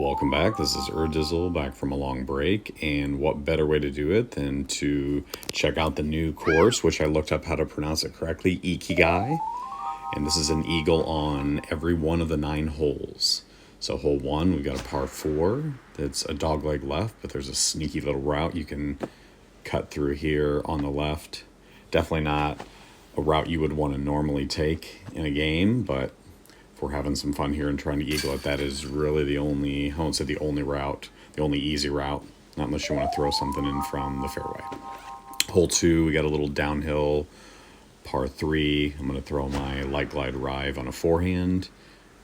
Welcome back. This is Urdizzle back from a long break, and what better way to do it than to check out the new course, which I looked up how to pronounce it correctly, Ikigai. And this is an eagle on every one of the 9 holes. So hole 1, we got a par 4 that's a dogleg left, but there's a sneaky little route you can cut through here on the left. Definitely not a route you would want to normally take in a game, but if we're having some fun here and trying to eagle it, that is really the only, I won't say the only route, the only easy route, not unless you want to throw something in from the fairway. Hole 2, we got a little downhill par 3. I'm going to throw my light glide drive on a forehand.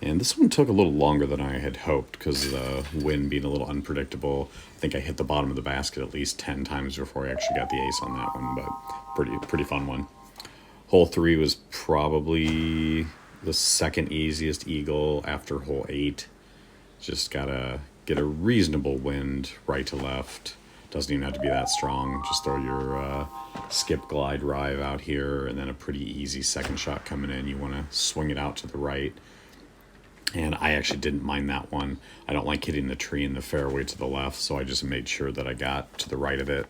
And this one took a little longer than I had hoped because of the wind being a little unpredictable. I think I hit the bottom of the basket at least 10 times before I actually got the ace on that one, but pretty fun one. Hole 3 was probably the second easiest eagle after hole 8. Just gotta get a reasonable wind right to left. Doesn't even have to be that strong. Just throw your skip glide drive out here and then a pretty easy second shot coming in. You want to swing it out to the right. And I actually didn't mind that one. I don't like hitting the tree in the fairway to the left, so I just made sure that I got to the right of it.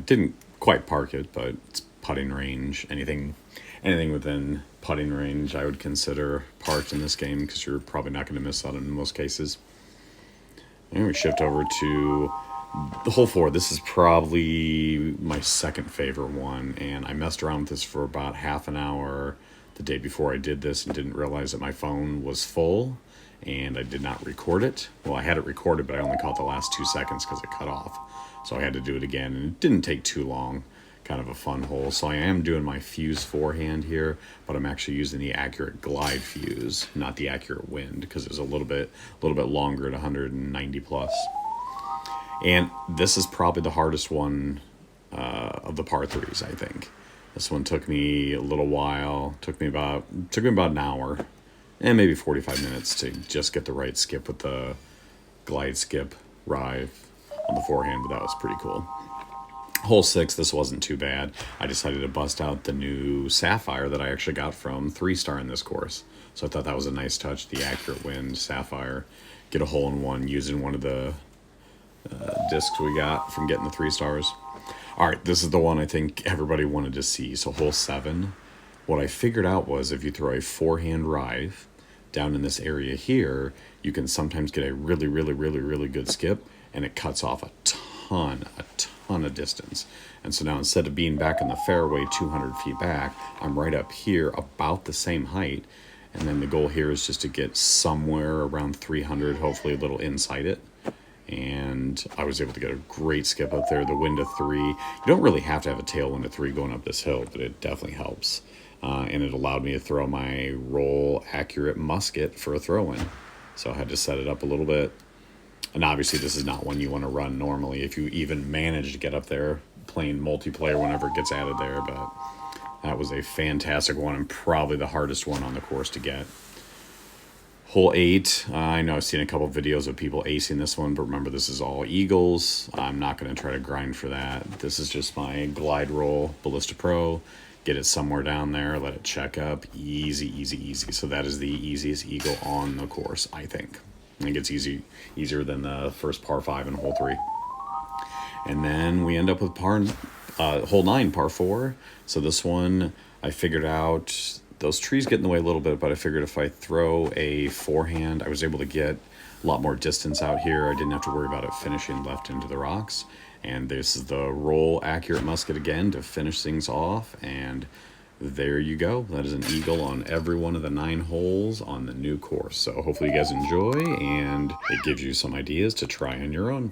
Didn't quite park it, but it's putting range. Anything within putting range I would consider parked in this game because you're probably not going to miss out in most cases. And we shift over to the hole 4. This is probably my second favorite one, and I messed around with this for about half an hour the day before I did this and didn't realize that my phone was full and I did not record it. Well, I had it recorded, but I only caught the last 2 seconds because it cut off. So I had to do it again, and it didn't take too long. Kind of a fun hole. So I am doing my fuse forehand here, but I'm actually using the accurate glide fuse, not the accurate wind, because it was a little bit longer at 190 plus. And this is probably the hardest one of the par 3s, I think. This one took me a little while. Took me about an hour and maybe 45 minutes to just get the right skip with the glide skip drive on the forehand, but that was pretty cool. Hole 6, this wasn't too bad. I decided to bust out the new Sapphire that I actually got from 3-star in this course. So I thought that was a nice touch, the accurate wind Sapphire. Get a hole in one using one of the discs we got from getting the 3 stars. All right, this is the one I think everybody wanted to see. So hole 7, what I figured out was if you throw a forehand drive down in this area here, you can sometimes get a really good skip, and it cuts off a ton of distance. And so now instead of being back in the fairway 200 feet back, I'm right up here about the same height. And then the goal here is just to get somewhere around 300, hopefully a little inside it. And I was able to get a great skip up there. The wind of 3. You don't really have to have a tailwind of 3 going up this hill, but it definitely helps. And it allowed me to throw my roll accurate musket for a throw-in. So I had to set it up a little bit. And obviously this is not one you want to run normally if you even manage to get up there playing multiplayer whenever it gets added there. But that was a fantastic one and probably the hardest one on the course to get. Hole 8, I know I've seen a couple videos of people acing this one, but remember this is all eagles. I'm not going to try to grind for that. This is just my glide roll Ballista Pro. Get it somewhere down there, let it check up. Easy. So that is the easiest eagle on the course, I think. I think it's easier than the first par 5 in hole 3. And then we end up with hole 9, par 4. So this one, I figured out those trees get in the way a little bit, but I figured if I throw a forehand, I was able to get a lot more distance out here. I didn't have to worry about it finishing left into the rocks. And this is the roll accurate musket again to finish things off. And there you go. That is an eagle on every one of the 9 holes on the new course. So hopefully you guys enjoy, and it gives you some ideas to try on your own.